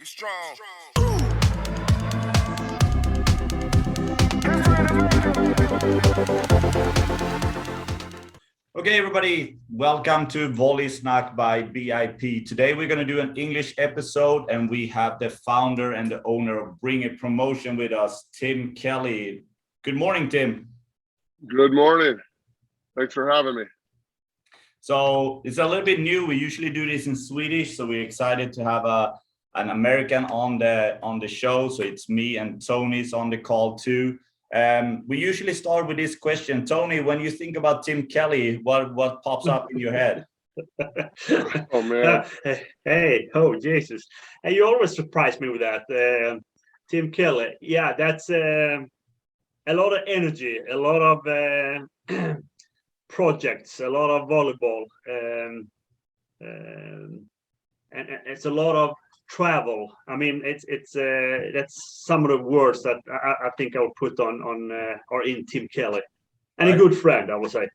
Be strong. Okay, everybody, welcome to Volley Snack by BIP. Today we're going to do an English episode, and we have the founder and the owner of Bring It Promotion with us, Tim Kelly. Good morning, Tim. Good morning. Thanks for having me. So it's a little bit new. We usually do this in Swedish, so we're excited to have an American on the show. So it's me and Tony's on the call too. We usually start with this question. Tony, when you think about Tim Kelly, what pops up in your head? Oh, man. Oh, Jesus. And you always surprise me with that. Tim Kelly. Yeah, that's a lot of energy, a lot of projects, a lot of volleyball. And it's a lot of travel. I mean, that's some of the words that I think I'll put on or in Tim Kelly, and a good friend, I would say.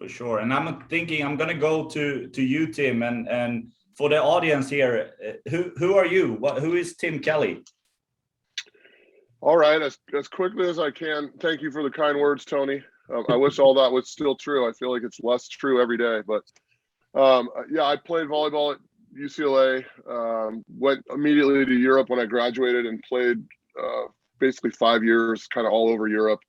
For sure. And I'm thinking I'm gonna go to you, Tim, and for the audience here, who are you? Who is Tim Kelly? All right, as quickly as I can. Thank you for the kind words, Tony. I wish all that was still true. I feel like it's less true every day, but yeah, I played volleyball at UCLA, went immediately to Europe when I graduated and played basically 5 years kind of all over Europe,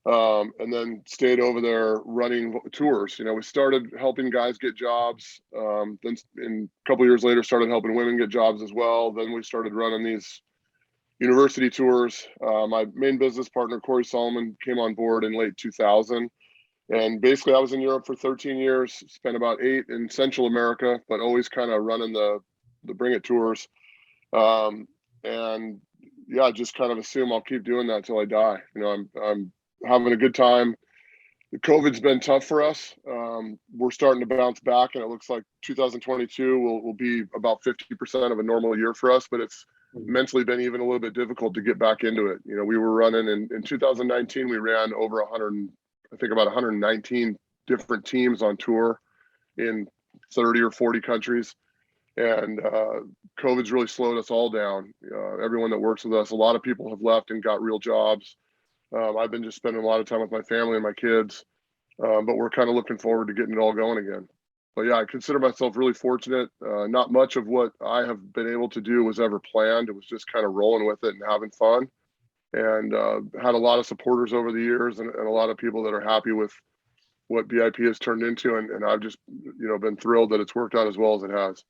and then stayed over there running tours. You know, we started helping guys get jobs, then a couple years later started helping women get jobs as well. Then we started running these university tours. My main business partner, Corey Solomon, came on board in late 2000. And basically, I was in Europe for 13 years, spent about 8 in Central America, but always kind of running the Bring It tours. And yeah, I just kind of assume I'll keep doing that till I die. You know, I'm having a good time. The COVID's been tough for us. We're starting to bounce back, and it looks like 2022 will be about 50% of a normal year for us, but it's mentally been even a little bit difficult to get back into it. You know, we were running in 2019, we ran over 119 different teams on tour in 30 or 40 countries. And COVID's really slowed us all down. Everyone that works with us, a lot of people have left and got real jobs. I've been just spending a lot of time with my family and my kids, but we're kind of looking forward to getting it all going again. But yeah, I consider myself really fortunate. Not much of what I have been able to do was ever planned. It was just kind of rolling with it and having fun. And had a lot of supporters over the years, and a lot of people that are happy with what BIP has turned into, and I've just, you know, been thrilled that it's worked out as well as it has.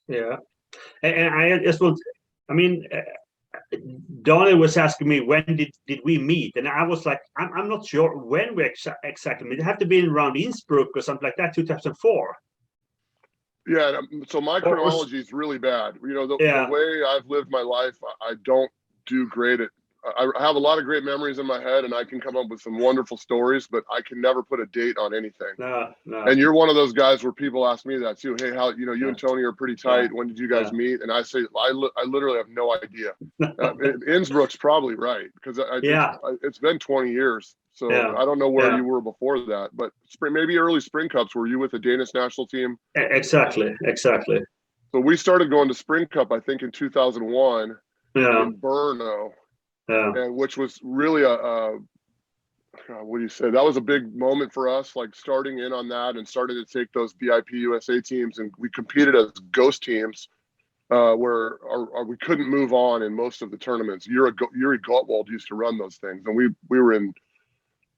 Yeah, and I just want, I mean, Donnie was asking me when did we meet, and I was like, I'm not sure when we exactly meet. It had to be around Innsbruck or something like that, 2004. Yeah, so my chronology is really bad. You know, the way I've lived my life, I don't do great at. I have a lot of great memories in my head, and I can come up with some wonderful stories, but I can never put a date on anything. No. And you're one of those guys where people ask me that too. Hey, how, you know, you and Tony are pretty tight. When did you guys meet? And I say, I literally have no idea. Innsbruck's probably right, because it's been 20 years. So I don't know where you were before that, but maybe early Spring Cups. Were you with the Danish national team? Exactly. So we started going to Spring Cup, I think, in 2001 in Brno, and which was really what do you say? That was a big moment for us, like starting in on that and starting to take those BIP USA teams, and we competed as ghost teams where we couldn't move on in most of the tournaments. Yuri Gottwald used to run those things, and we were in,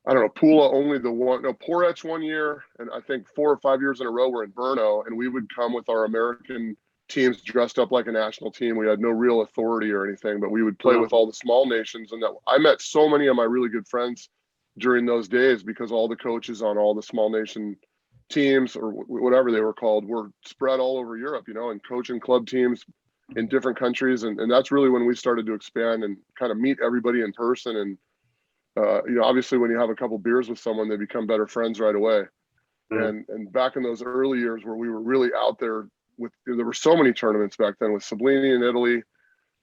I don't know, Pula only the one, no, Porec one year, and I think 4 or 5 years in a row we're in Brno, and we would come with our American teams dressed up like a national team. We had no real authority or anything, but we would play with all the small nations, and that I met so many of my really good friends during those days because all the coaches on all the small nation teams, or whatever they were called, were spread all over Europe, you know, and coaching club teams in different countries, and that's really when we started to expand and kind of meet everybody in person. And you know, obviously when you have a couple beers with someone, they become better friends right away. And back in those early years where we were really out there there were so many tournaments back then with Sublini in Italy.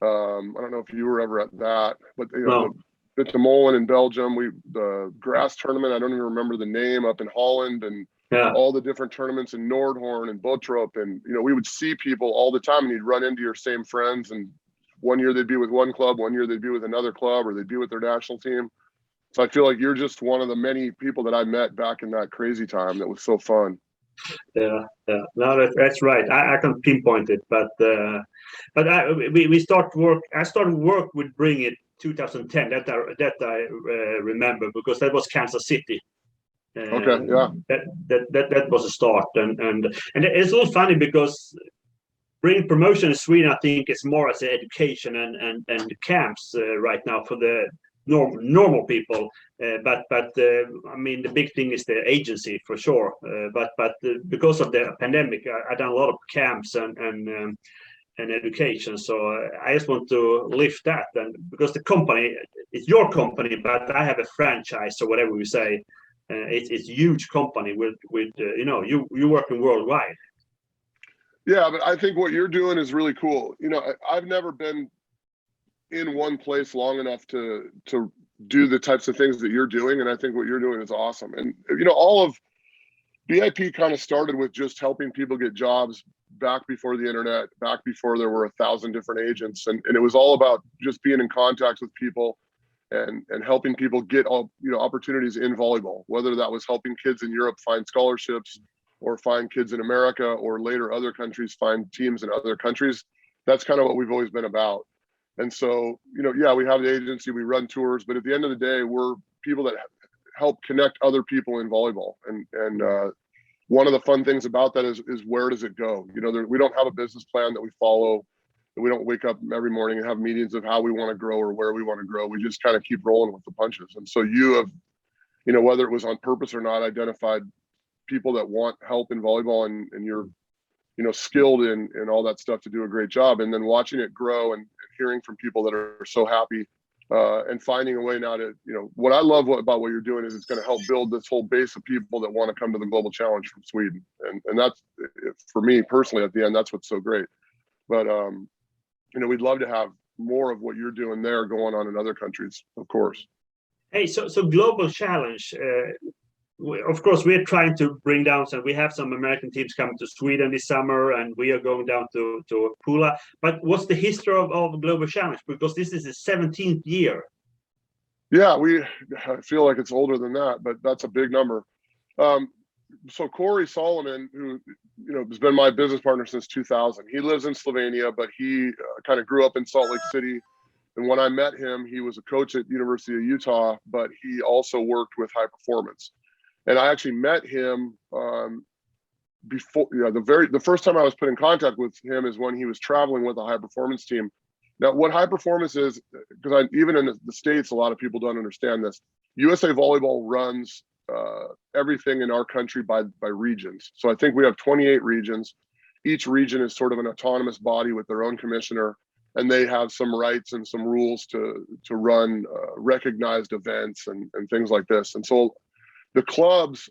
I don't know if you were ever at that, but you know, the Molen in Belgium, the grass tournament, I don't even remember the name, up in Holland, and all the different tournaments in Nordhorn and Bottrup, and we would see people all the time, and you'd run into your same friends, and one year they'd be with one club, one year they'd be with another club, or they'd be with their national team. So I feel like you're just one of the many people that I met back in that crazy time that was so fun. Yeah. No, that's right. I can pinpoint it, but we start work. I started work with Bring It 2010. That I remember, because that was Kansas City. Okay, yeah. That was a start, and it's a little funny because Bring Promotion in Sweden, I think, is more as an education and camps right now for the normal people, but I mean, the big thing is the agency for sure. But because of the pandemic, I done a lot of camps and education. So I just want to lift that, and because the company, it's your company, but I have a franchise, or whatever we say. It's a huge company with you working worldwide. Yeah, but I think what you're doing is really cool. I've never been in one place long enough to do the types of things that you're doing, and I think what you're doing is awesome. And all of BIP kind of started with just helping people get jobs back before the internet, back before there were 1,000 different agents, and it was all about just being in contact with people and helping people get all opportunities in volleyball, whether that was helping kids in Europe find scholarships, or find kids in America, or later other countries find teams in other countries. That's kind of what we've always been about. And so, yeah, we have the agency, we run tours, but at the end of the day, we're people that help connect other people in volleyball. And one of the fun things about that is where does it go? We don't have a business plan that we follow. We don't wake up every morning and have meetings of how we want to grow or where we want to grow. We just kind of keep rolling with the punches. And so you have, whether it was on purpose or not, identified people that want help in volleyball, and you're skilled in all that stuff to do a great job, and then watching it grow and hearing from people that are so happy, and finding a way now to what I love about what you're doing is it's going to help build this whole base of people that want to come to the Global Challenge from Sweden, and that's, for me personally, at the end, that's what's so great. But we'd love to have more of what you're doing there going on in other countries, of course. Hey, so Global Challenge, of course, we're trying to bring down we have some American teams coming to Sweden this summer, and we are going down to Pula. But what's the history of Global Challenge? Because this is the 17th year. Yeah, I feel like it's older than that, but that's a big number. So Corey Solomon, who has been my business partner since 2000, he lives in Slovenia, but he kind of grew up in Salt Lake City. And when I met him, he was a coach at University of Utah, but he also worked with high performance. And I actually met him before, the first time I was put in contact with him is when he was traveling with a high performance team. Now, what high performance is, because even in the States, a lot of people don't understand this. USA Volleyball runs everything in our country by regions. So I think we have 28 regions. Each region is sort of an autonomous body with their own commissioner, and they have some rights and some rules to run recognized events and things like this. And so the clubs,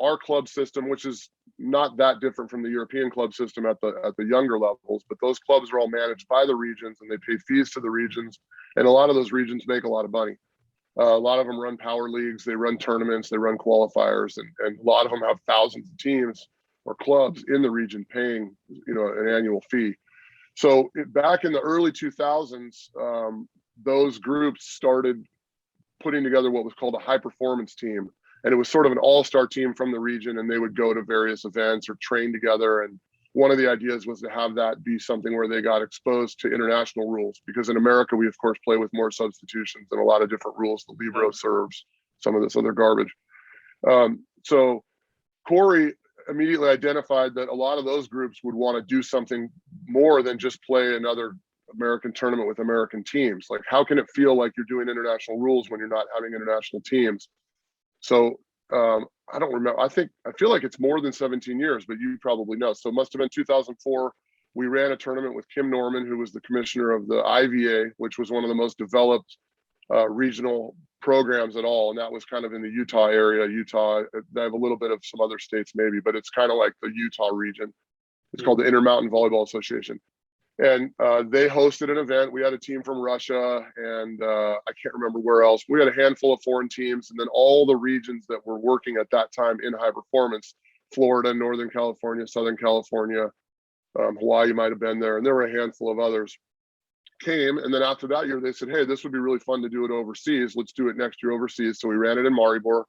our club system, which is not that different from the European club system at the younger levels, but those clubs are all managed by the regions, and they pay fees to the regions. And a lot of those regions make a lot of money. A lot of them run power leagues, they run tournaments, they run qualifiers, and a lot of them have thousands of teams or clubs in the region paying, an annual fee. So back in the early 2000s, those groups started putting together what was called a high performance team. And it was sort of an all-star team from the region, and they would go to various events or train together. And one of the ideas was to have that be something where they got exposed to international rules, because in America, we of course play with more substitutions and a lot of different rules, the libero serves, some of this other garbage. So Corey immediately identified that a lot of those groups would want to do something more than just play another American tournament with American teams. Like, how can it feel like you're doing international rules when you're not having international teams? So I don't remember. I feel like it's more than 17 years, but you probably know. So it must have been 2004. We ran a tournament with Kim Norman, who was the commissioner of the IVA, which was one of the most developed regional programs at all. And that was kind of in the Utah area. Utah, they have a little bit of some other states maybe, but it's kind of like the Utah region. It's called the Intermountain Volleyball Association. And they hosted an event. We had a team from Russia, and I can't remember where else. We had a handful of foreign teams, and then all the regions that were working at that time in high performance Florida, Northern California, Southern California, Hawaii might have been there, and there were a handful of others came. And then after that year, they said, hey, this would be really fun to do it overseas. Let's do it next year overseas. So we ran it in Maribor.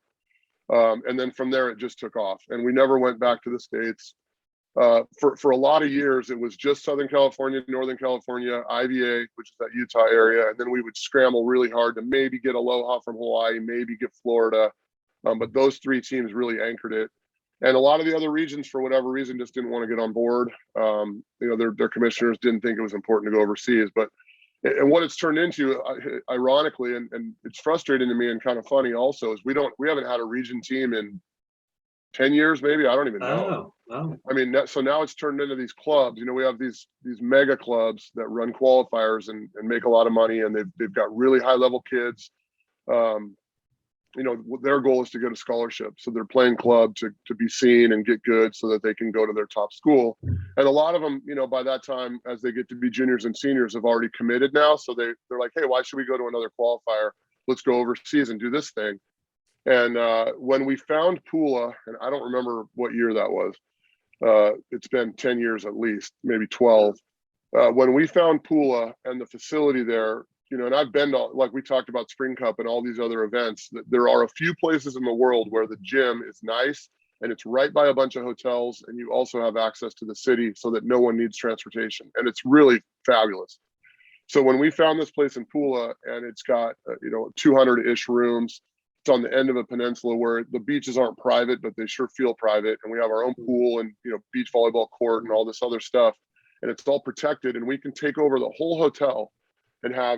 And then from there, it just took off. And we never went back to the States. For a lot of years, it was just Southern California, Northern California, IVA, which is that Utah area. And then we would scramble really hard to maybe get Aloha from Hawaii, maybe get Florida. But those three teams really anchored it. And a lot of the other regions, for whatever reason, just didn't want to get on board. Their commissioners didn't think it was important to go overseas. And what it's turned into, ironically, and it's frustrating to me and kind of funny also, is we haven't had a region team in 10 years, maybe. I don't even know. Oh. I mean, so now it's turned into these clubs. We have these mega clubs that run qualifiers and make a lot of money, and they've got really high level kids. Their goal is to get a scholarship. So they're playing club to be seen and get good so that they can go to their top school. And a lot of them, by that time, as they get to be juniors and seniors, have already committed now. So they're like, hey, why should we go to another qualifier? Let's go overseas and do this thing. And when we found Pula, and I don't remember what year that was, it's been 10 years at least, maybe 12. When we found Pula and the facility there, and I've been to, like we talked about Spring Cup and all these other events, there are a few places in the world where the gym is nice and it's right by a bunch of hotels, and you also have access to the city so that no one needs transportation. And it's really fabulous. So when we found this place in Pula, and it's got 200-ish rooms, it's on the end of a peninsula where the beaches aren't private, but they sure feel private, and we have our own pool and beach volleyball court and all this other stuff, and it's all protected, and we can take over the whole hotel and have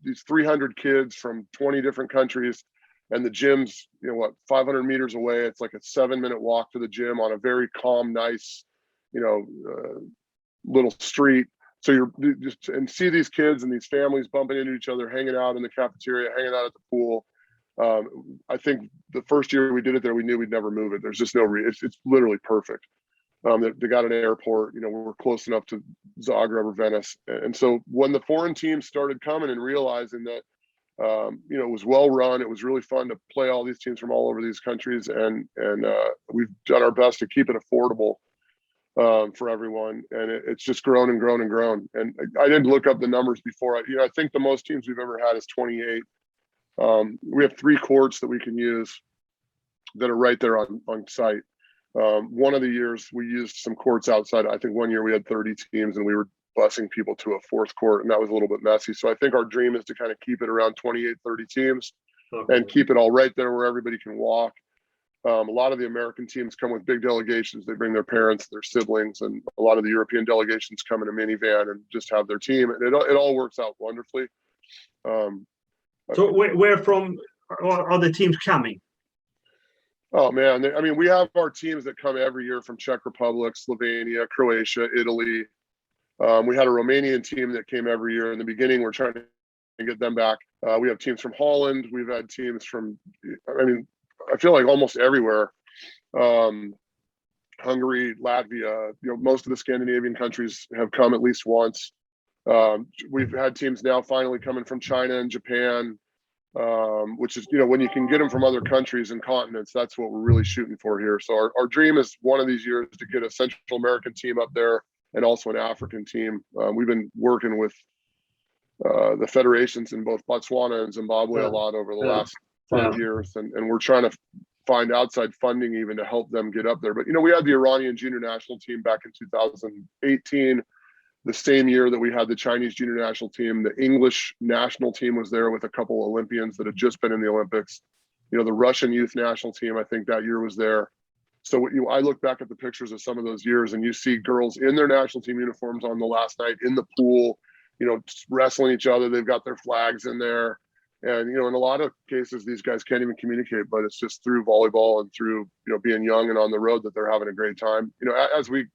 these 300 kids from 20 different countries, and the gym's 500 meters away. It's like a 7-minute walk to the gym on a very calm, nice little street. So you're just, and see these kids and these families bumping into each other, hanging out in the cafeteria, hanging out at the pool. I think the first year we did it there, we knew we'd never move it. There's just no it's literally perfect. They got an airport, we're close enough to Zagreb or Venice. And so when the foreign teams started coming and realizing that, it was well run, it was really fun to play all these teams from all over these countries. And we've done our best to keep it affordable for everyone. And it's just grown and grown and grown. And I didn't look up the numbers before. I think the most teams we've ever had is 28. We have 3 courts that we can use that are right there on site. One of the years we used some courts outside. I think one year we had 30 teams and we were busing people to a 4th court, and that was a little bit messy. So I think our dream is to kind of keep it around 28, 30 teams and keep it all right there where everybody can walk. A lot of the American teams come with big delegations. They bring their parents, their siblings, and a lot of the European delegations come in a minivan and just have their team. And it all works out wonderfully. So where from are the teams coming? Oh man, we have our teams that come every year from Czech Republic, Slovenia, Croatia, Italy. We had a Romanian team that came every year in the beginning. We're trying to get them back. We have teams from Holland. We've had teams from, I feel like almost everywhere. Hungary, Latvia, most of the Scandinavian countries have come at least once. We've had teams now finally coming from China and Japan. Which is, when you can get them from other countries and continents, that's what we're really shooting for here. So our dream is one of these years to get a Central American team up there and also an African team. We've been working with the federations in both Botswana and Zimbabwe a lot over the last 5 years. And we're trying to find outside funding even to help them get up there. But, we had the Iranian junior national team back in 2018. The same year that we had the Chinese junior national team. The English national team was there with a couple Olympians that had just been in the Olympics. The Russian youth national team, I think that year was there. So I look back at the pictures of some of those years, and you see girls in their national team uniforms on the last night in the pool, wrestling each other. They've got their flags in there. And, in a lot of cases, these guys can't even communicate, but it's just through volleyball and through, being young and on the road that they're having a great time. As we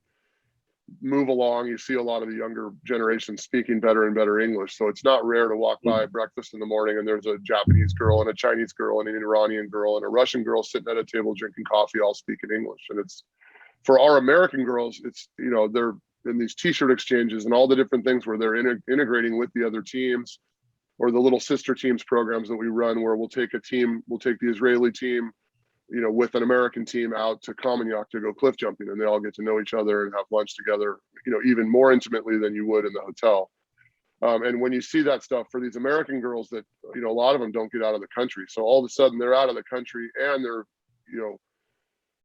move along, you see a lot of the younger generation speaking better and better English. So it's not rare to walk by breakfast in the morning and there's a Japanese girl and a Chinese girl and an Iranian girl and a Russian girl sitting at a table drinking coffee, all speaking English. And it's, for our American girls, it's, they're in these t-shirt exchanges and all the different things where they're integrating with the other teams, or the little sister teams programs that we run, where we'll take a team, we'll take the Israeli team, with an American team out to Commonwealth to go cliff jumping, and they all get to know each other and have lunch together, even more intimately than you would in the hotel. And when you see that stuff for these American girls that, a lot of them don't get out of the country. So all of a sudden they're out of the country and they're,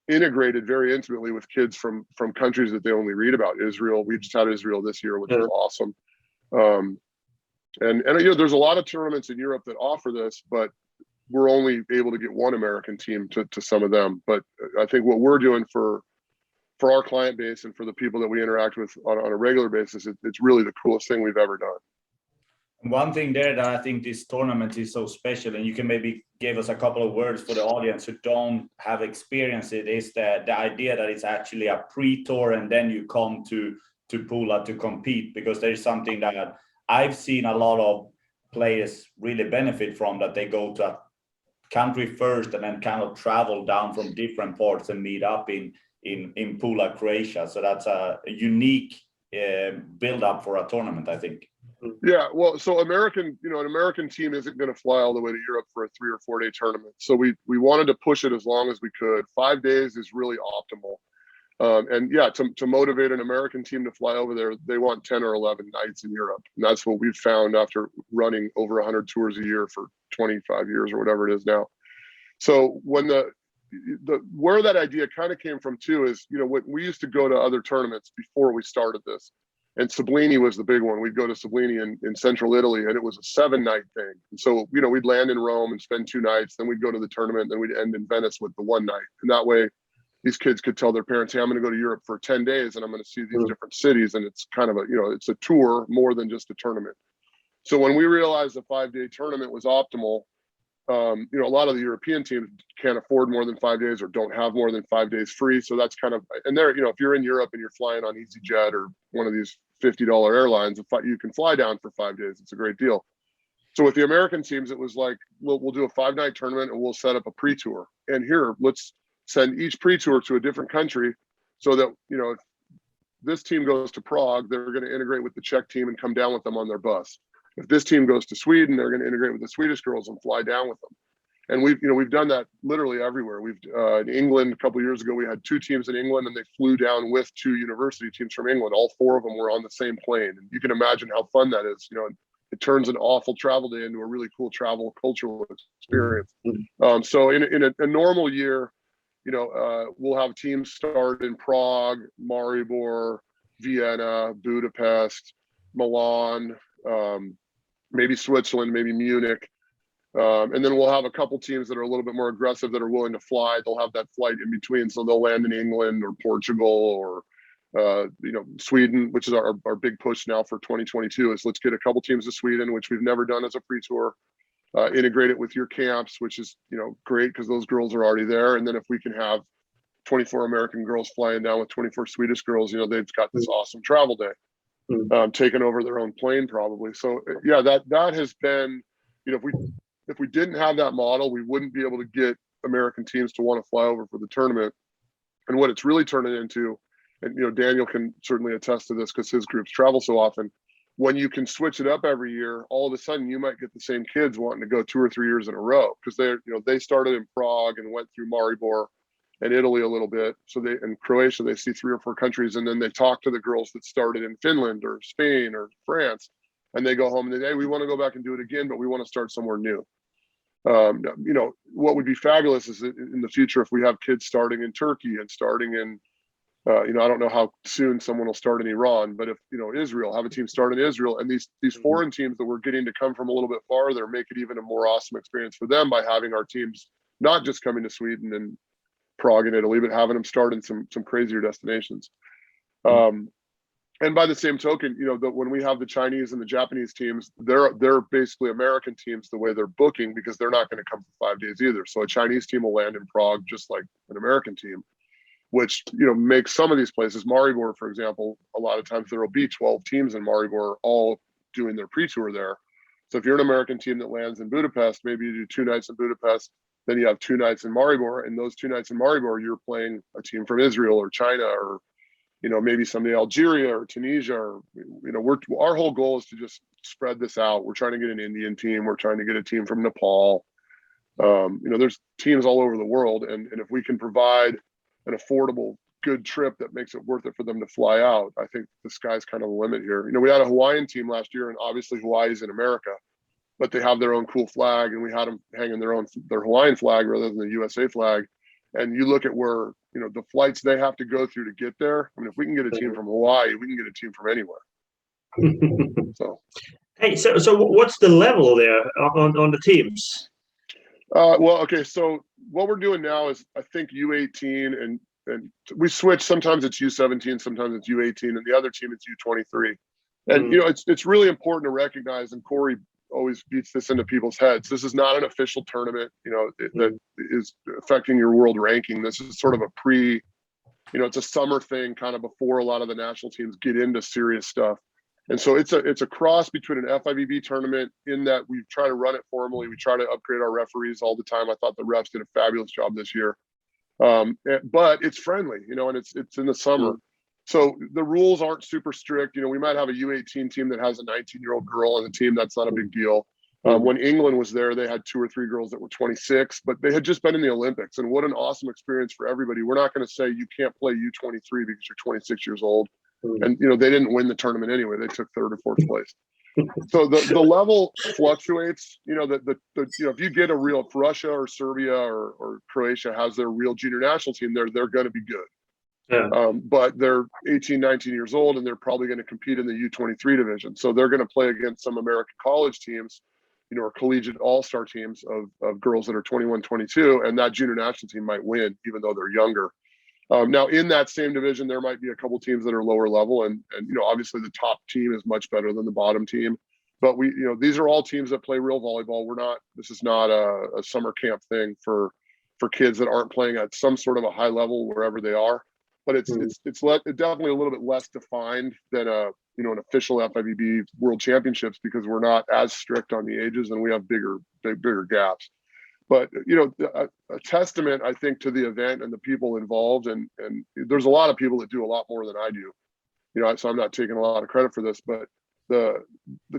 integrated very intimately with kids from countries that they only read about. Israel, we just had Israel this year, which was awesome. And there's a lot of tournaments in Europe that offer this, but we're only able to get one American team to some of them. But I think what we're doing for our client base and for the people that we interact with on a regular basis, it's really the coolest thing we've ever done. One thing there that I think this tournament is so special, and you can maybe give us a couple of words for the audience who don't have experienced it, is the idea that it's actually a pre-tour and then you come to Pula to compete, because there is something that I've seen a lot of players really benefit from, that they go to a country first and then kind of travel down from different ports and meet up in Pula, Croatia. So that's a unique build up for a tournament, I think. Yeah, well, so an American team isn't going to fly all the way to Europe for a 3 or 4 day tournament. So we wanted to push it as long as we could. 5 days is really optimal. And yeah, to motivate an American team to fly over there, they want 10 or 11 nights in Europe. And that's what we've found after running over 100 tours a year for 25 years or whatever it is now. So when where that idea kind of came from too is, when we used to go to other tournaments before we started this. And Sublini was the big one. We'd go to Sublini in central Italy, and it was a 7-night thing. And so, we'd land in Rome and spend 2 nights, then we'd go to the tournament, then we'd end in Venice with the 1 night. And that way, these kids could tell their parents, hey, I'm going to go to Europe for 10 days, and I'm going to see these different cities. And it's kind of it's a tour more than just a tournament. So when we realized a 5-day tournament was optimal, a lot of the European teams can't afford more than 5 days or don't have more than 5 days free. So that's kind of, and there, if you're in Europe and you're flying on EasyJet or one of these $50 airlines, you can fly down for 5 days. It's a great deal. So with the American teams, it was like, we'll do a 5-night tournament and we'll set up a pre-tour. And here, let's send each pre-tour to a different country so that, if this team goes to Prague, they're going to integrate with the Czech team and come down with them on their bus. If this team goes to Sweden, they're going to integrate with the Swedish girls and fly down with them. And we've done that literally everywhere. We've in England a couple of years ago, we had 2 teams in England, and they flew down with 2 university teams from England. All 4 of them were on the same plane, and you can imagine how fun that is. It turns an awful travel day into a really cool travel cultural experience. So in a normal year, we'll have teams start in Prague, Maribor, Vienna, Budapest, Milan, maybe Switzerland, maybe Munich. And then we'll have a couple teams that are a little bit more aggressive that are willing to fly. They'll have that flight in between. So they'll land in England or Portugal or, Sweden, which is our big push now for 2022 is let's get a couple teams to Sweden, which we've never done as a free tour, integrate it with your camps, which is, great because those girls are already there. And then if we can have 24 American girls flying down with 24 Swedish girls, they've got this awesome travel day. Taken over their own plane probably. So yeah, that has been, if we didn't have that model, we wouldn't be able to get American teams to want to fly over for the tournament. And what it's really turning into, and Daniel can certainly attest to this because his groups travel so often, when you can switch it up every year, all of a sudden you might get the same kids wanting to go 2 or 3 years in a row because they started in Prague and went through Maribor and Italy a little bit. So in Croatia, they see 3 or 4 countries, and then they talk to the girls that started in Finland or Spain or France, and they go home and they say, hey, we want to go back and do it again, but we want to start somewhere new. What would be fabulous is in the future, if we have kids starting in Turkey and starting in, I don't know how soon someone will start in Iran, but if, Israel, have a team start in Israel, and these foreign teams that we're getting to come from a little bit farther, make it even a more awesome experience for them by having our teams not just coming to Sweden and Prague and Italy, but having them start in some crazier destinations. And by the same token, when we have the Chinese and the Japanese teams, they're basically American teams the way they're booking because they're not going to come for 5 days either. So a Chinese team will land in Prague just like an American team, which makes some of these places, Maribor, for example, a lot of times there will be 12 teams in Maribor all doing their pre-tour there. So if you're an American team that lands in Budapest, maybe you do 2 nights in Budapest, then you have 2 nights in Maribor, and those 2 nights in Maribor, you're playing a team from Israel or China or, maybe somebody Algeria or Tunisia, or, our whole goal is to just spread this out. We're trying to get an Indian team. We're trying to get a team from Nepal. There's teams all over the world, and if we can provide an affordable, good trip that makes it worth it for them to fly out, I think the sky's kind of the limit here. We had a Hawaiian team last year, and obviously Hawaii's in America, but they have their own cool flag, and we had them hanging their Hawaiian flag rather than the USA flag. And you look at where, the flights they have to go through to get there. I mean, if we can get a team from Hawaii, we can get a team from anywhere. So, hey, so what's the level there on the teams? Well, okay. So what we're doing now is, I think, U18 and we switch. Sometimes it's U17, sometimes it's U18, and the other team it's U23. And it's really important to recognize, and Corey always beats this into people's heads, this is not an official tournament, that is affecting your world ranking. This is sort of a it's a summer thing, kind of before a lot of the national teams get into serious stuff. And so it's a cross between an FIVB tournament, in that we try to run it formally. We try to upgrade our referees all the time. I thought the refs did a fabulous job this year. But it's friendly, and it's in the summer. So the rules aren't super strict. We might have a U18 team that has a 19-year-old girl on the team. That's not a big deal. When England was there, they had 2 or 3 girls that were 26, but they had just been in the Olympics. And what an awesome experience for everybody. We're not going to say you can't play U23 because you're 26 years old. And, they didn't win the tournament anyway. They took 3rd or 4th place. So the level fluctuates. If you get if Russia or Serbia or Croatia has their real junior national team, they're going to be good. Yeah. But they're 18, 19 years old, and they're probably going to compete in the U23 division. So they're going to play against some American college teams, or collegiate all-star teams of girls that are 21, 22, and that junior national team might win, even though they're younger. Now, in that same division, there might be a couple teams that are lower level, and obviously the top team is much better than the bottom team. But these are all teams that play real volleyball. This is not a summer camp thing for kids that aren't playing at some sort of a high level wherever they are. But it's definitely a little bit less defined than an official FIVB World Championships, because we're not as strict on the ages, and we have bigger gaps. But a testament, I think, to the event and the people involved, and there's a lot of people that do a lot more than I do. So I'm not taking a lot of credit for this, but the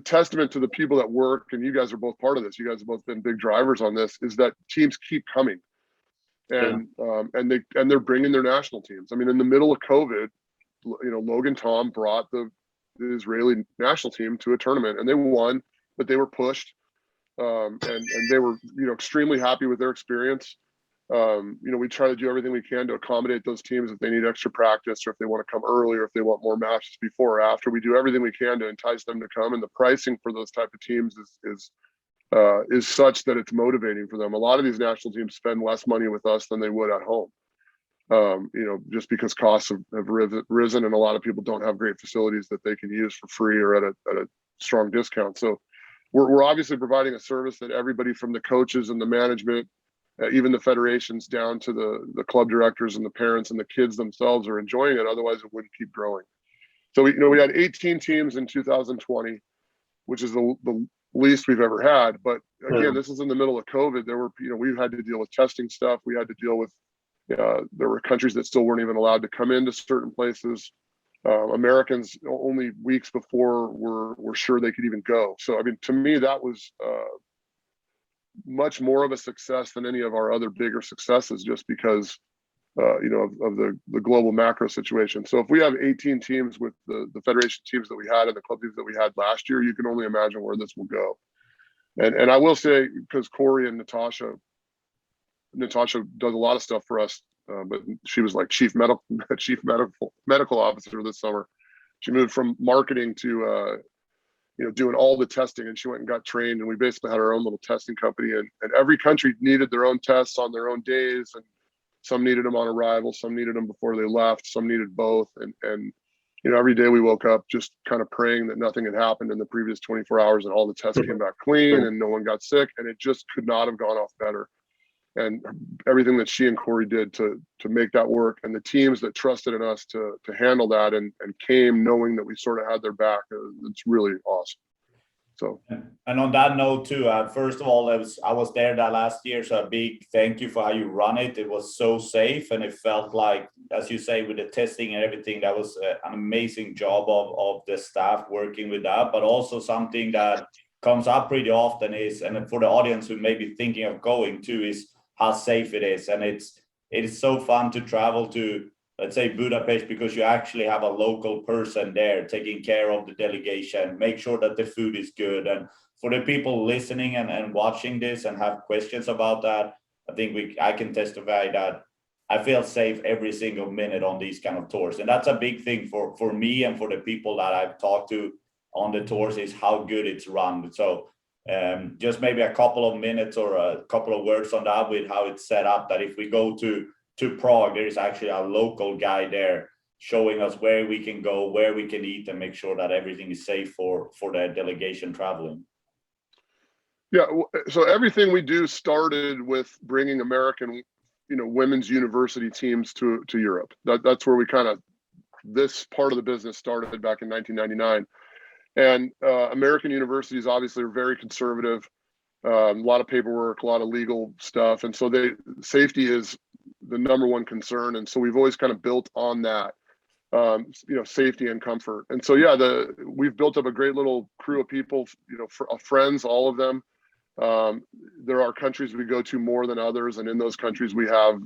testament to the people that work, and you guys are both part of this. You guys have both been big drivers on this. Is that teams keep coming. And they're bringing their national teams. I mean, in the middle of COVID, Logan Tom brought the Israeli national team to a tournament, and they won, but they were pushed, and they were extremely happy with their experience. We try to do everything we can to accommodate those teams if they need extra practice, or if they want to come early, or if they want more matches before or after. We do everything we can to entice them to come, and the pricing for those type of teams is such that it's motivating for them. A lot of these national teams spend less money with us than they would at home, just because costs have risen, and a lot of people don't have great facilities that they can use for free or at a strong discount. So we're obviously providing a service that everybody, from the coaches and the management, even the federations, down to the club directors and the parents and the kids themselves, are enjoying it. Otherwise, it wouldn't keep growing. So we had 18 teams in 2020, which is the least we've ever had. But again, this is in the middle of COVID. There were, we had to deal with testing stuff. We had to deal with, there were countries that still weren't even allowed to come into certain places. Americans only weeks before were sure they could even go. So, I mean, to me, that was much more of a success than any of our other bigger successes, just because, of the global macro situation. So if we have 18 teams with the federation teams that we had and the club teams that we had last year, you can only imagine where this will go. And I will say, because Corey and Natasha does a lot of stuff for us, but she was like chief medical officer this summer. She moved from marketing to doing all the testing, and she went and got trained, and we basically had our own little testing company, and every country needed their own tests on their own days, and some needed them on arrival, some needed them before they left, some needed both. And every day we woke up just kind of praying that nothing had happened in the previous 24 hours and all the tests came back clean and no one got sick, and it just could not have gone off better. And everything that she and Corey did to make that work, and the teams that trusted in us to handle that and came knowing that we sort of had their back, it's really awesome. So, and on that note too, first of all, I was there that last year, so a big thank you for how you run it. It was so safe, and it felt like, as you say, with the testing and everything, that was an amazing job of the staff working with that, but also something that comes up pretty often is, and for the audience who may be thinking of going to, is how safe it is. And it is so fun to travel to, let's say, Budapest, because you actually have a local person there taking care of the delegation, make sure that the food is good. And for the people listening and watching this and have questions about that, I think I can testify that I feel safe every single minute on these kind of tours. And that's a big thing for me and for the people that I've talked to on the tours, is how good it's run. So just maybe a couple of minutes or a couple of words on that, with how it's set up, that if we go to Prague, there is actually a local guy there showing us where we can go, where we can eat, and make sure that everything is safe for the delegation traveling. Yeah, so everything we do started with bringing American, women's university teams to Europe. That's where we this part of the business started back in 1999. And American universities obviously are very conservative, a lot of paperwork, a lot of legal stuff. And so safety is the number one concern. And so we've always kind of built on that, safety and comfort. And so, yeah, we've built up a great little crew of people, friends, all of them. There are countries we go to more than others. And in those countries we have,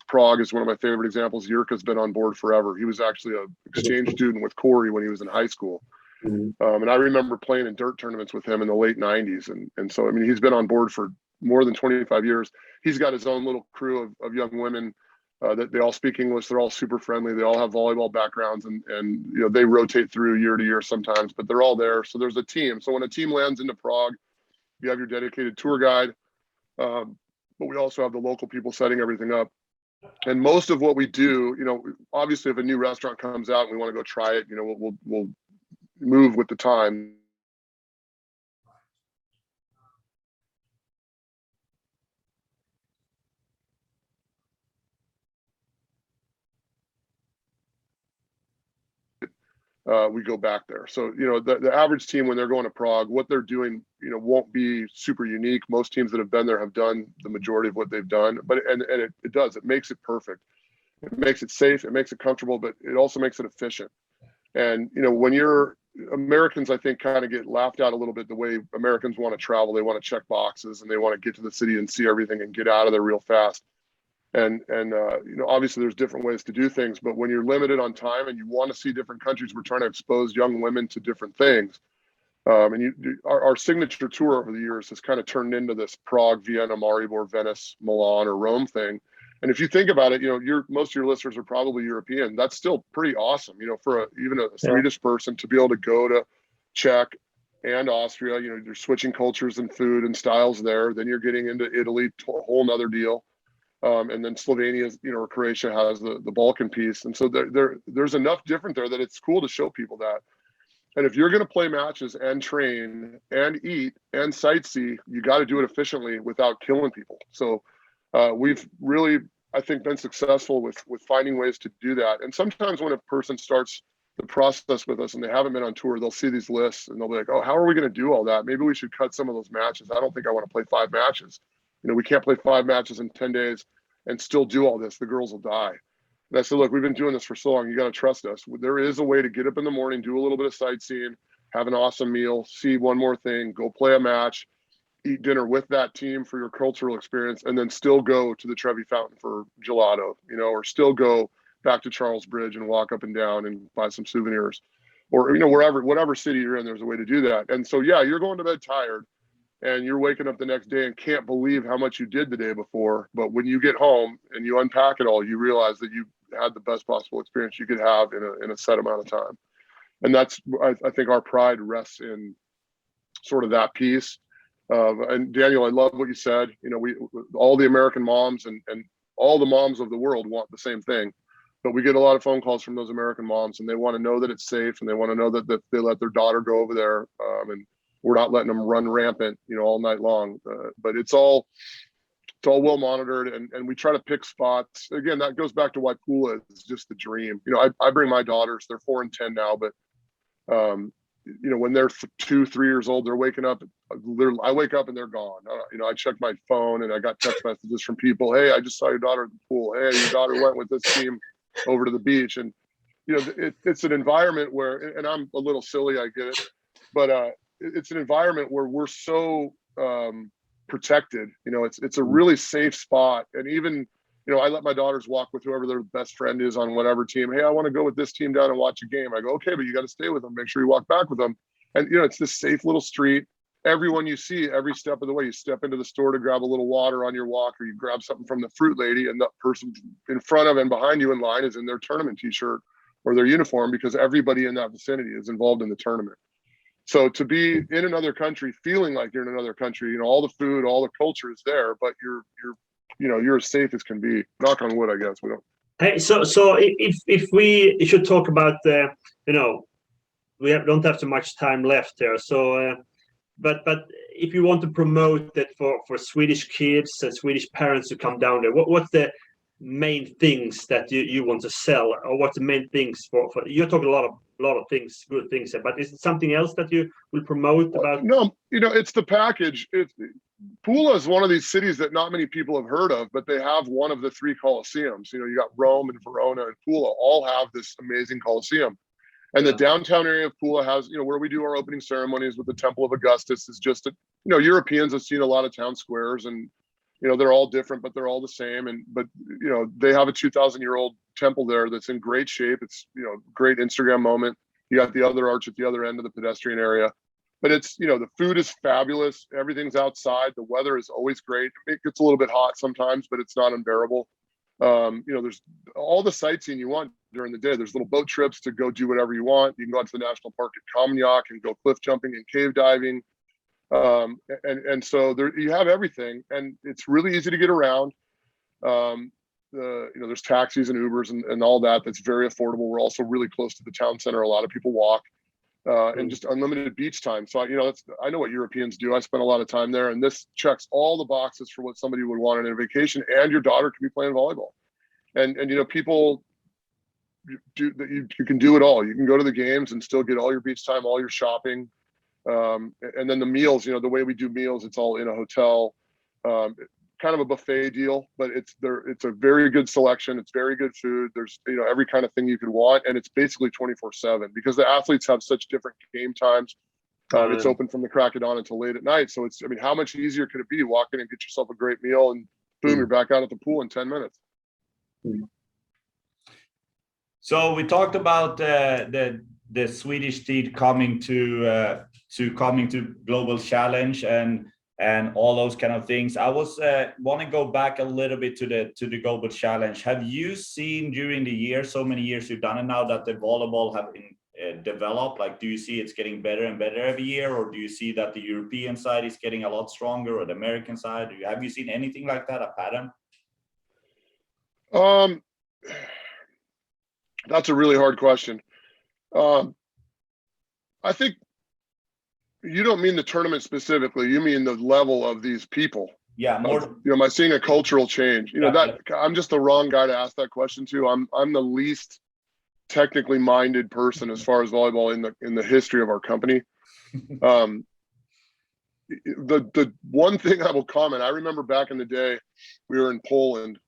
Prague is one of my favorite examples. Yurka's been on board forever. He was actually an exchange student with Corey when he was in high school. Mm-hmm. And I remember playing in dirt tournaments with him in the late 90s. And so, I mean, he's been on board for more than 25 years. He's got his own little crew of young women that they all speak English. They're all super friendly. They all have volleyball backgrounds, and they rotate through year to year sometimes, but they're all there. So there's a team. So when a team lands into Prague, you have your dedicated tour guide, but we also have the local people setting everything up. And most of what we do, obviously if a new restaurant comes out and we want to go try it, we'll move with the time. We go back there. So, the average team, when they're going to Prague, what they're doing, won't be super unique. Most teams that have been there have done the majority of what they've done, but it does. It makes it perfect. It makes it safe. It makes it comfortable, but it also makes it efficient. And, when Americans, I think, kind of get laughed at a little bit, the way Americans want to travel. They want to check boxes and they want to get to the city and see everything and get out of there real fast. And obviously there's different ways to do things, but when you're limited on time and you want to see different countries, we're trying to expose young women to different things. Our signature tour over the years has kind of turned into this Prague, Vienna, Maribor, Venice, Milan, or Rome thing. And if you think about it, most of your listeners are probably European. That's still pretty awesome, for even a Swedish person to be able to go to Czech and Austria. You're switching cultures and food and styles there. Then you're getting into Italy, a whole nother deal. And then Slovenia, or Croatia has the Balkan piece. And so there's enough different there that it's cool to show people that. And if you're going to play matches and train and eat and sightsee, you got to do it efficiently without killing people. So we've really, I think, been successful with finding ways to do that. And sometimes when a person starts the process with us and they haven't been on tour, they'll see these lists and they'll be like, oh, how are we going to do all that? Maybe we should cut some of those matches. I don't think I want to play 5 matches. We can't play 5 matches in 10 days and still do all this. The girls will die. And I said, look, we've been doing this for so long. You got to trust us. There is a way to get up in the morning, do a little bit of sightseeing, have an awesome meal, see one more thing, go play a match, eat dinner with that team for your cultural experience, and then still go to the Trevi Fountain for gelato, or still go back to Charles Bridge and walk up and down and buy some souvenirs, or, whatever city you're in, there's a way to do that. And so, yeah, you're going to bed tired, and you're waking up the next day and can't believe how much you did the day before. But when you get home and you unpack it all, you realize that you had the best possible experience you could have in a set amount of time. And that's, I think, our pride rests in sort of that piece. And Daniel, I love what you said. We all the American moms and all the moms of the world want the same thing. But we get a lot of phone calls from those American moms, and they want to know that it's safe, and they want to know that they let their daughter go over there, and we're not letting them run rampant, all night long. But it's all well monitored, and we try to pick spots. Again, that goes back to why pool is just the dream. I bring my daughters; they're 4 and 10 now, but when they're 2, 3 years old, they're waking up. I wake up and they're gone. I check my phone and I got text messages from people. Hey, I just saw your daughter at the pool. Hey, your daughter went with this team over to the beach, and it's an environment where, and I'm a little silly, I get it, but it's an environment where we're so protected. You know, it's a really safe spot. And even, you know, I let my daughters walk with whoever their best friend is on whatever team. Hey, I want to go with this team down and watch a game. I go, okay, but you got to stay with them. Make sure you walk back with them. And, you know, it's this safe little street. Everyone you see every step of the way, you step into the store to grab a little water on your walk, or you grab something from the fruit lady, and the person in front of and behind you in line is in their tournament t-shirt or their uniform, because everybody in that vicinity is involved in the tournament. So to be in another country, feeling like you're in another country, you know, all the food, all the culture is there, but you're as safe as can be. Knock on wood, I guess. We don't. Hey, so if we should talk about you know, don't have too much time left here, so but if you want to promote it for Swedish kids and Swedish parents to come down there, what's the main things that you want to sell, or what's the main things for you're talking a lot of things, good things, but is it something else that you will promote about? No, you know, it's the package. Pula is one of these cities that not many people have heard of, but they have one of the 3 Colosseums. You know, you got Rome and Verona and Pula all have this amazing Colosseum. And the downtown area of Pula has, you know, where we do our opening ceremonies with the Temple of Augustus is just, you know, Europeans have seen a lot of town squares, and, you know, they're all different, but they're all the same. But, you know, they have a 2,000-year-old temple there that's in great shape. It's, you know, great Instagram moment. You got the other arch at the other end of the pedestrian area. But it's, you know, the food is fabulous. Everything's outside. The weather is always great. It gets a little bit hot sometimes, but it's not unbearable. You know, there's all the sightseeing you want during the day. There's little boat trips to go do whatever you want. You can go out to the national park at Kamjak and go cliff jumping and cave diving. And so there you have everything, and it's really easy to get around. You know, there's taxis and Ubers and all that. That's very affordable. We're also really close to the town center. A lot of people walk. And just unlimited beach time. So, you know, I know what Europeans do. I spent a lot of time there, and this checks all the boxes for what somebody would want on a vacation. And your daughter can be playing volleyball. And you know, people do that. You can do it all. You can go to the games and still get all your beach time, all your shopping. And then the meals, you know, the way we do meals, it's all in a hotel. Kind of a buffet deal, but it's a very good selection. It's very good food. There's, you know, every kind of thing you could want, and it's basically 24/7 because the athletes have such different game times. It's open from the crack of dawn until late at night. So it's, I mean, how much easier could it be? Walk in and get yourself a great meal, and boom, you're back out at the pool in 10 minutes. So we talked about the Swedish team coming to Global Challenge and all those kind of things. I was want to go back a little bit to the Global Challenge. Have you seen during the year, so many years you've done it now, that the volleyball have been developed? Like, do you see it's getting better and better every year, or do you see that the European side is getting a lot stronger, or the American side? Have you seen anything like that, a pattern? That's a really hard question. I think you don't mean the tournament specifically. You mean the level of these people. Yeah, more. You know, am I seeing a cultural change? You know, that I'm just the wrong guy to ask that question to. I'm the least technically minded person as far as volleyball in the history of our company. The one thing I will comment, I remember back in the day, we were in Poland.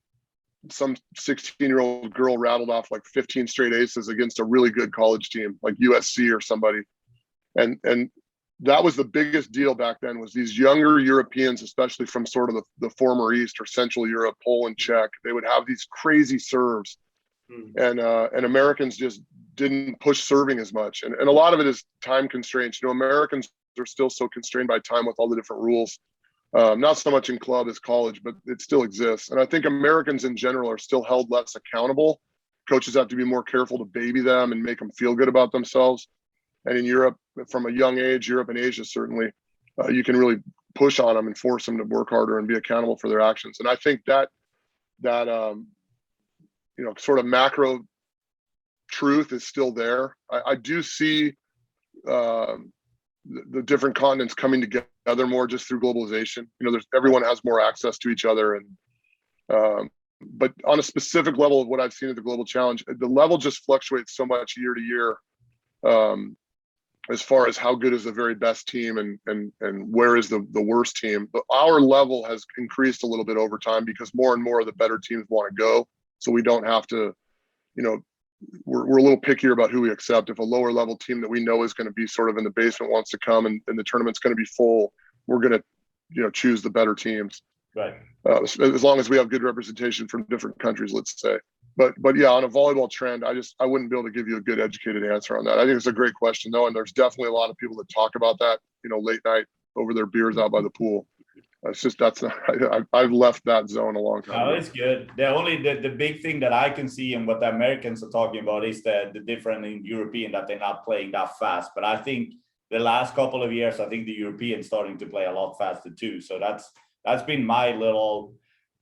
Some 16-year-old girl rattled off like 15 straight aces against a really good college team like USC or somebody, and that was the biggest deal back then, was these younger Europeans, especially from sort of the former East or Central Europe, Poland, Czech, they would have these crazy serves. And Americans just didn't push serving as much. And a lot of it is time constraints. You know, Americans are still so constrained by time with all the different rules. Not so much in club as college, but it still exists. And I think Americans in general are still held less accountable. Coaches have to be more careful to baby them and make them feel good about themselves. And in Europe, from a young age, Europe and Asia, certainly, you can really push on them and force them to work harder and be accountable for their actions. And I think that you know, sort of macro truth is still there. I do see the different continents coming together more just through globalization. You know, everyone has more access to each other, and but on a specific level of what I've seen at the Global Challenge, the level just fluctuates so much year to year. As far as how good is the very best team and where is the worst team. But our level has increased a little bit over time because more and more of the better teams want to go. So we don't have to, you know, we're a little pickier about who we accept. If a lower level team that we know is going to be sort of in the basement wants to come and the tournament's going to be full, we're going to, choose the better teams. Right. As long as we have good representation from different countries, let's say. But yeah, on a volleyball trend, I wouldn't be able to give you a good educated answer on that. I think it's a great question though, and there's definitely a lot of people that talk about that, late night over their beers out by the pool. It's just I've left that zone a long time ago. It's good. The big thing that I can see and what the Americans are talking about is the difference in European, that they're not playing that fast. But I think the last couple of years, I think the Europeans starting to play a lot faster too. So that's been my little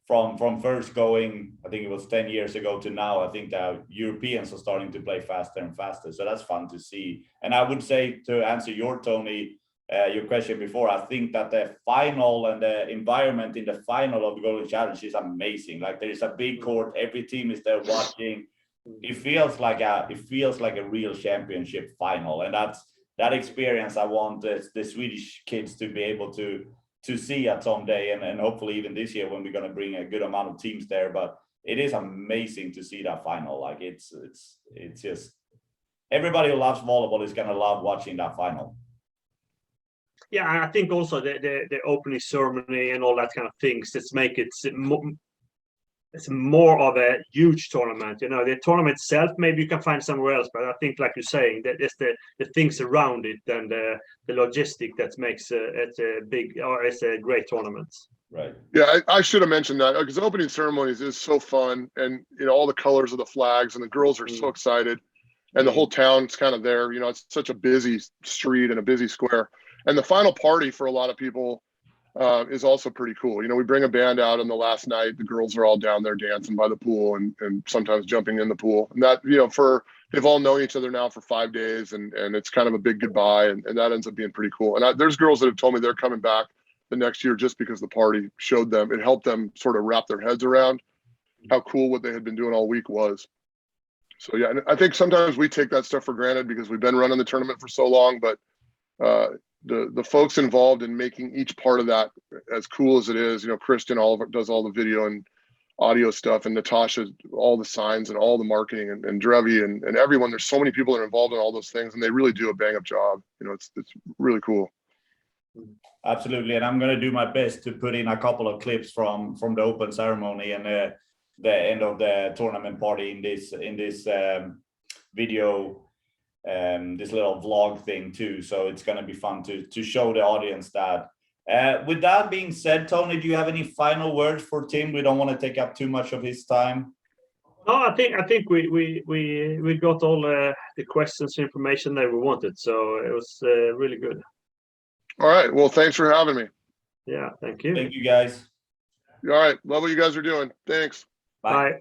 from first going, I think it was 10 years ago to now. I think the Europeans are starting to play faster and faster. So that's fun to see. And I would say, to answer your question before, I think that the final and the environment in the final of the Golden Challenge is amazing. Like, there is a big court, every team is there watching. It feels like a real championship final, and that experience I want the Swedish kids to be able to see at some day, and hopefully even this year when we're going to bring a good amount of teams there. But it is amazing to see that final. Like, it's just, everybody who loves volleyball is going to love watching that final. Yeah, I think also the opening ceremony and all that kind of things that make it it's more of a huge tournament. The tournament itself, maybe you can find somewhere else, but I think, like you're saying, that it's the things around it and the logistic that makes it it's a great tournament. Right. Yeah, I should have mentioned that, because opening ceremonies is so fun, and all the colors of the flags, and the girls are so excited, and the whole town's kind of there. It's such a busy street and a busy square. And the final party for a lot of people is also pretty cool. We bring a band out on the last night. The girls are all down there dancing by the pool and sometimes jumping in the pool. And that, they've all known each other now for 5 days, and it's kind of a big goodbye. And that ends up being pretty cool. And there's girls that have told me they're coming back the next year just because the party showed them, it helped them sort of wrap their heads around how cool what they had been doing all week was. So yeah, and I think sometimes we take that stuff for granted because we've been running the tournament for so long, but the folks involved in making each part of that as cool as it is, Kristen does all the video and audio stuff, and Natasha all the signs and all the marketing, and Drevi and everyone. There's so many people that are involved in all those things, and they really do a bang up job. It's really cool. Absolutely, and I'm going to do my best to put in a couple of clips from the open ceremony and the end of the tournament party in this video. This little vlog thing too, so it's going to be fun to show the audience that. With that being said, Tony, do you have any final words for Tim? We don't want to take up too much of his time. No, I think we got all the questions, information that we wanted, so it was really good. All right, well, thanks for having me. Yeah, thank you. Thank you, guys. All right, love what you guys are doing. Thanks. Bye. Bye.